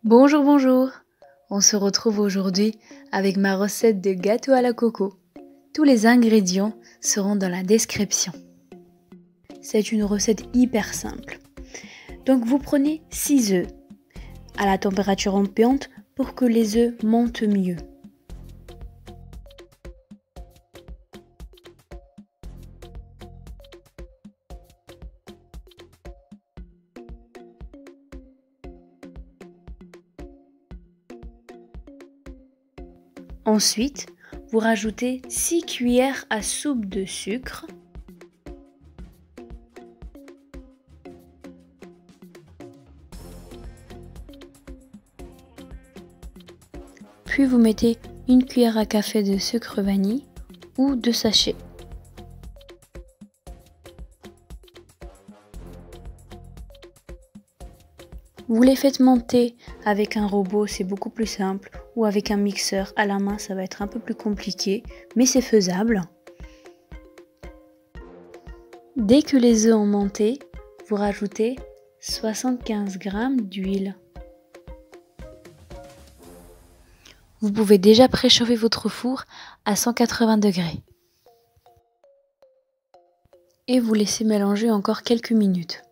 Bonjour, bonjour. On se retrouve aujourd'hui avec ma recette de gâteau à la coco. Tous les ingrédients seront dans la description. C'est une recette hyper simple. Donc vous prenez 6 œufs à la température ambiante pour que les œufs montent mieux. Ensuite, vous rajoutez 6 cuillères à soupe de sucre. Puis vous mettez une cuillère à café de sucre vanille ou 2 sachets. Vous les faites monter avec un robot, c'est beaucoup plus simple, ou avec un mixeur à la main, ça va être un peu plus compliqué, mais c'est faisable. Dès que les œufs ont monté, vous rajoutez 75 g d'huile. Vous pouvez déjà préchauffer votre four à 180 degrés. Et vous laissez mélanger encore quelques minutes.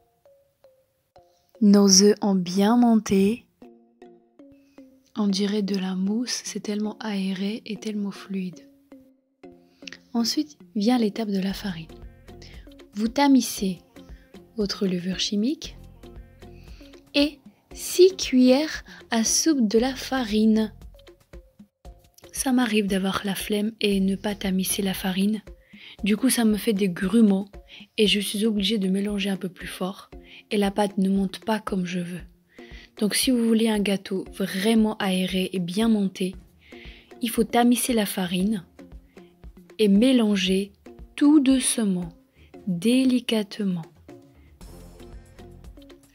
Nos œufs ont bien monté. On dirait de la mousse, c'est tellement aéré et tellement fluide. Ensuite vient l'étape de la farine. Vous tamissez votre levure chimique et 6 cuillères à soupe de la farine. Ça m'arrive d'avoir la flemme et ne pas tamisser la farine. Du coup, ça me fait des grumeaux et je suis obligée de mélanger un peu plus fort et la pâte ne monte pas comme je veux. Donc si vous voulez un gâteau vraiment aéré et bien monté, il faut tamisser la farine et mélanger tout doucement, délicatement.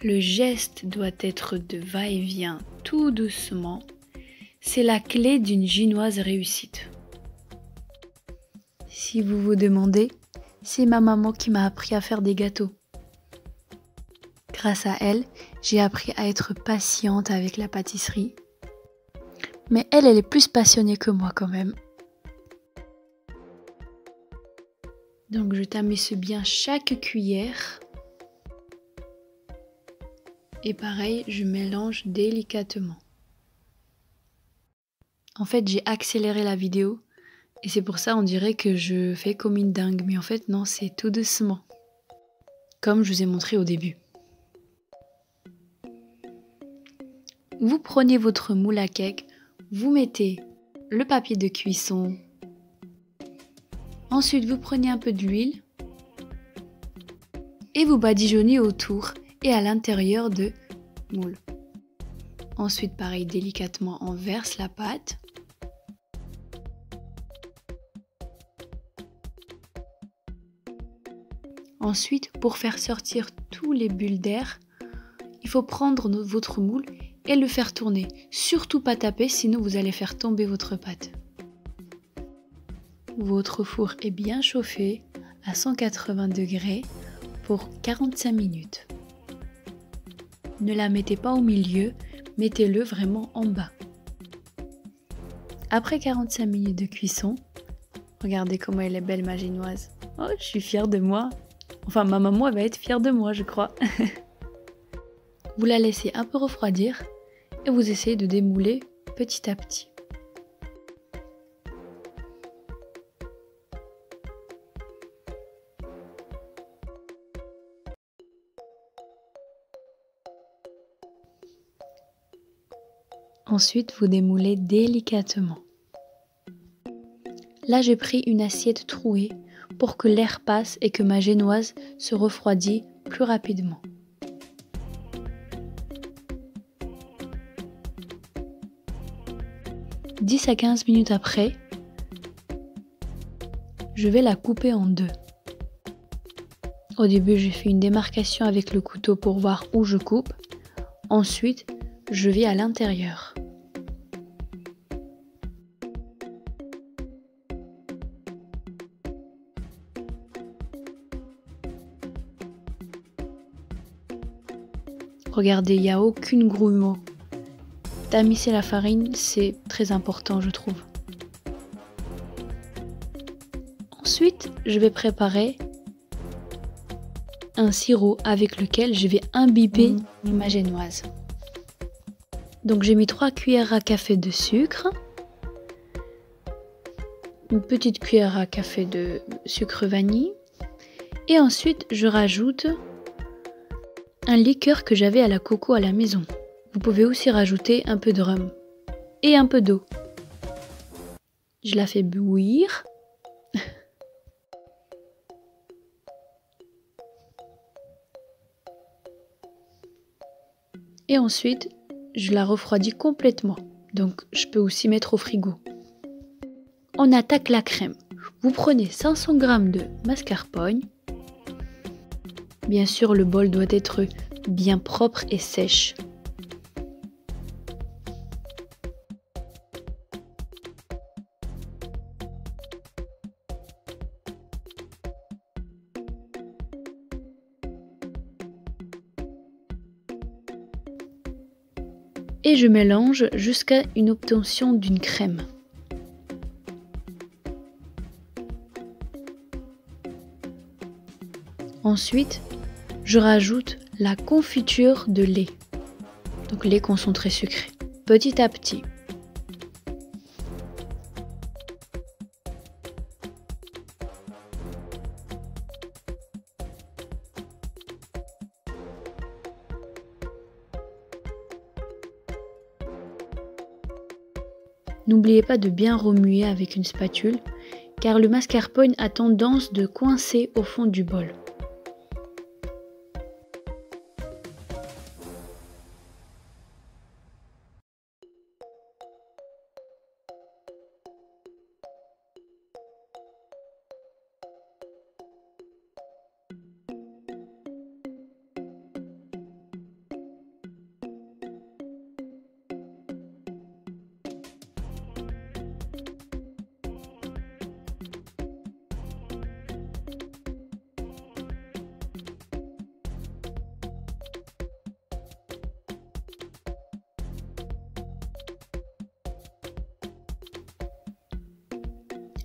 Le geste doit être de va-et-vient tout doucement. C'est la clé d'une génoise réussite. Si vous vous demandez, c'est ma maman qui m'a appris à faire des gâteaux. Grâce à elle, j'ai appris à être patiente avec la pâtisserie. Mais elle est plus passionnée que moi quand même. Donc je tamisse bien chaque cuillère. Et pareil, je mélange délicatement. En fait, j'ai accéléré la vidéo. Et c'est pour ça on dirait que je fais comme une dingue. Mais en fait, non, c'est tout doucement. Comme je vous ai montré au début. Vous prenez votre moule à cake, vous mettez le papier de cuisson. Ensuite, vous prenez un peu d'huile et vous badigeonnez autour et à l'intérieur de moule. Ensuite, pareil, délicatement, on verse la pâte. Ensuite, pour faire sortir tous les bulles d'air, il faut prendre votre moule et le faire tourner. Surtout pas taper, sinon vous allez faire tomber votre pâte. Votre four est bien chauffé à 180 degrés pour 45 minutes. Ne la mettez pas au milieu, mettez-le vraiment en bas. Après 45 minutes de cuisson, regardez comment elle est belle ma génoise. Oh, je suis fière de moi. Enfin, ma maman elle va être fière de moi, je crois. Vous la laissez un peu refroidir et vous essayez de démouler petit à petit. Ensuite, vous démoulez délicatement. Là, j'ai pris une assiette trouée pour que l'air passe et que ma génoise se refroidisse plus rapidement. « 10 à 15 minutes après, je vais la couper en deux. Au début, j'ai fait une démarcation avec le couteau pour voir où je coupe. Ensuite, je vais à l'intérieur. Regardez, il n'y a aucune grumeau. Tamiser la farine, c'est très important, je trouve. Ensuite, je vais préparer un sirop avec lequel je vais imbiber ma génoise. Donc j'ai mis 3 cuillères à café de sucre, une petite cuillère à café de sucre vanille et ensuite je rajoute un liqueur que j'avais à la coco à la maison. Vous pouvez aussi rajouter un peu de rhum et un peu d'eau. Je la fais bouillir. Et ensuite, je la refroidis complètement. Donc, je peux aussi mettre au frigo. On attaque la crème. Vous prenez 500 g de mascarpone. Bien sûr, le bol doit être bien propre et sèche. Et je mélange jusqu'à une obtention d'une crème. Ensuite, je rajoute la confiture de lait, donc lait concentré sucré, petit à petit. N'oubliez pas de bien remuer avec une spatule, car le mascarpone a tendance de coincer au fond du bol.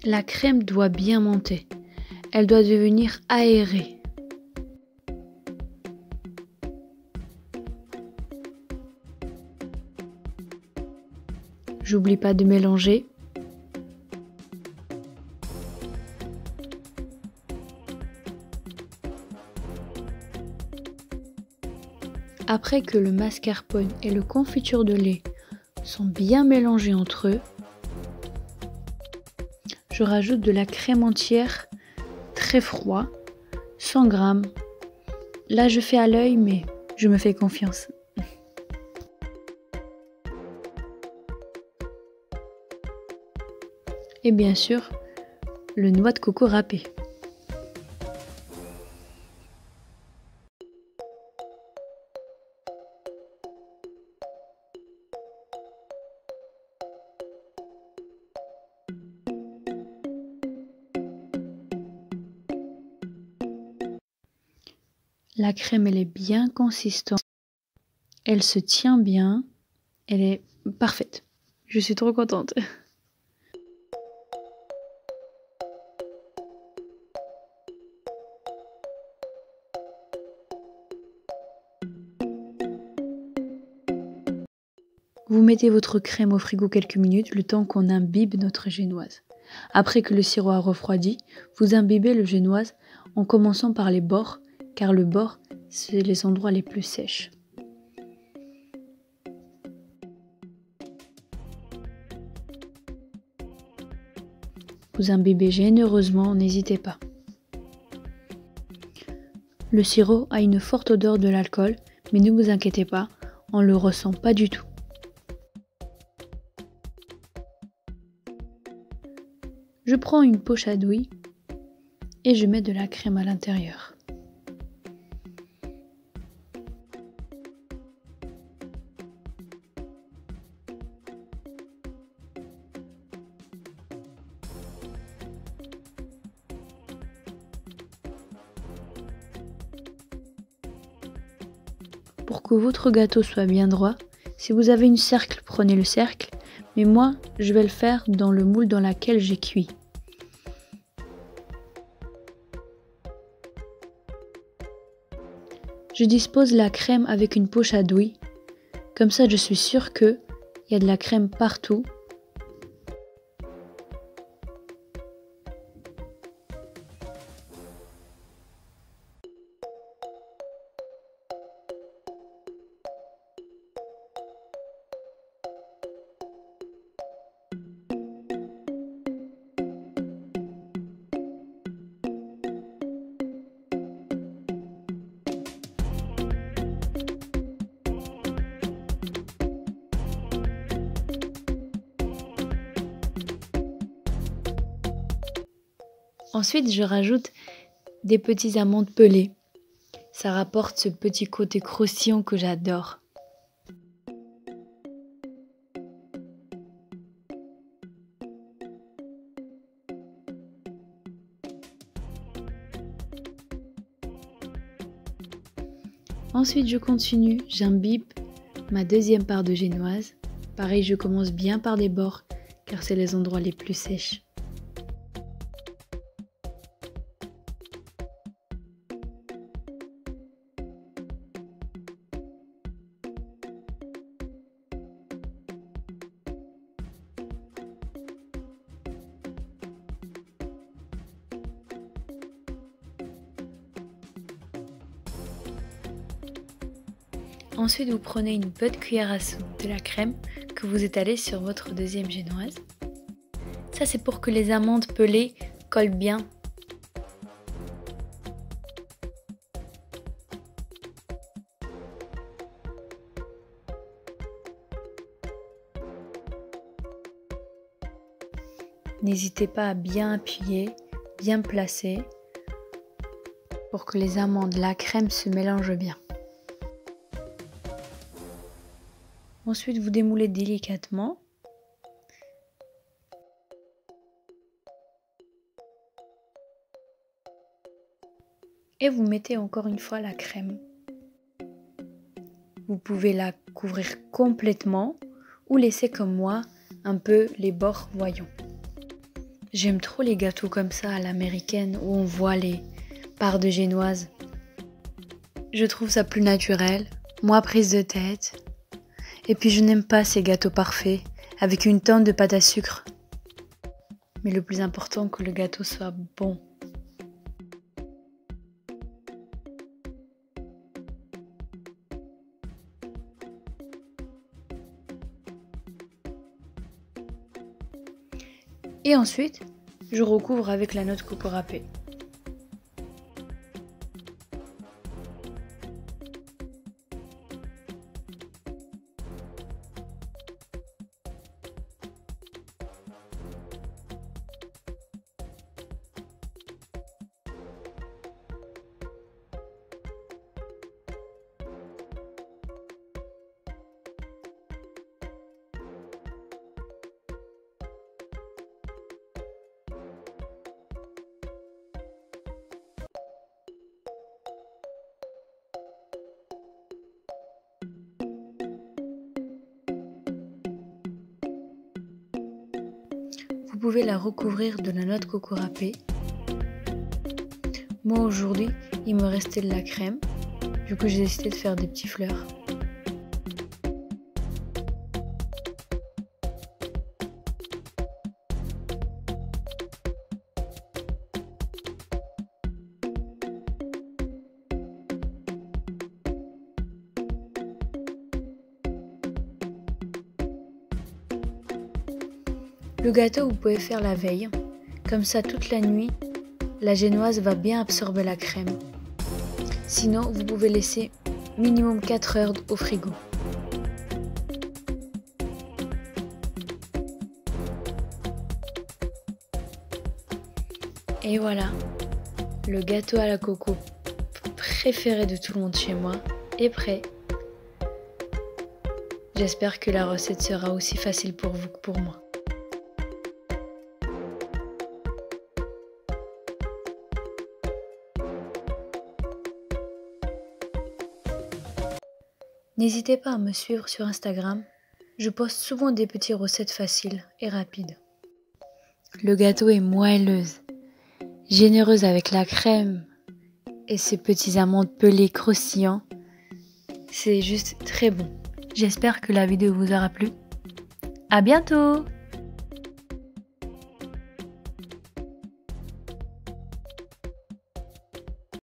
La crème doit bien monter. Elle doit devenir aérée. J'oublie pas de mélanger. Après que le mascarpone et le confiture de lait sont bien mélangés entre eux, je rajoute de la crème entière très froid, 100 g. Là je fais à l'œil mais je me fais confiance. Et bien sûr, le noix de coco râpé. La crème, elle est bien consistante. Elle se tient bien. Elle est parfaite. Je suis trop contente. Vous mettez votre crème au frigo quelques minutes, le temps qu'on imbibe notre génoise. Après que le sirop a refroidi, vous imbibez le génoise en commençant par les bords, car le bord, c'est les endroits les plus sèches. Vous imbibez généreusement, n'hésitez pas. Le sirop a une forte odeur de l'alcool, mais ne vous inquiétez pas, on ne le ressent pas du tout. Je prends une poche à douille et je mets de la crème à l'intérieur. Pour que votre gâteau soit bien droit, Si vous avez une cercle, prenez le cercle, mais moi, je vais le faire dans le moule dans lequel j'ai cuit. Je dispose la crème avec une poche à douille, comme ça je suis sûre qu'il y a de la crème partout. Ensuite, je rajoute des petites amandes pelées. Ça rapporte ce petit côté croustillant que j'adore. Ensuite, je continue, j'imbibe ma deuxième part de génoise. Pareil, je commence bien par les bords, car c'est les endroits les plus sèches. Ensuite, vous prenez une bonne cuillère à soupe de la crème que vous étalez sur votre deuxième génoise. Ça, c'est pour que les amandes pelées collent bien. N'hésitez pas à bien appuyer, bien placer pour que les amandes, la crème se mélangent bien. Ensuite, vous démoulez délicatement. Et vous mettez encore une fois la crème. Vous pouvez la couvrir complètement ou laisser comme moi un peu les bords voyants. J'aime trop les gâteaux comme ça à l'américaine où on voit les parts de génoise. Je trouve ça plus naturel, moins prise de tête. Et puis je n'aime pas ces gâteaux parfaits avec une tonne de pâte à sucre. Mais le plus important, que le gâteau soit bon. Et ensuite, je recouvre avec la noix de coco râpée. Vous pouvez la recouvrir de la noix de coco râpée. Moi aujourd'hui, il me restait de la crème. Du coup, j'ai décidé de faire des petits fleurs. Le gâteau, vous pouvez faire la veille. Comme ça, toute la nuit, la génoise va bien absorber la crème. Sinon, vous pouvez laisser minimum 4 heures au frigo. Et voilà, le gâteau à la coco préféré de tout le monde chez moi est prêt. J'espère que la recette sera aussi facile pour vous que pour moi. N'hésitez pas à me suivre sur Instagram. Je poste souvent des petites recettes faciles et rapides. Le gâteau est moelleuse, généreuse avec la crème et ces petits amandes pelées croustillants. C'est juste très bon. J'espère que la vidéo vous aura plu. À bientôt!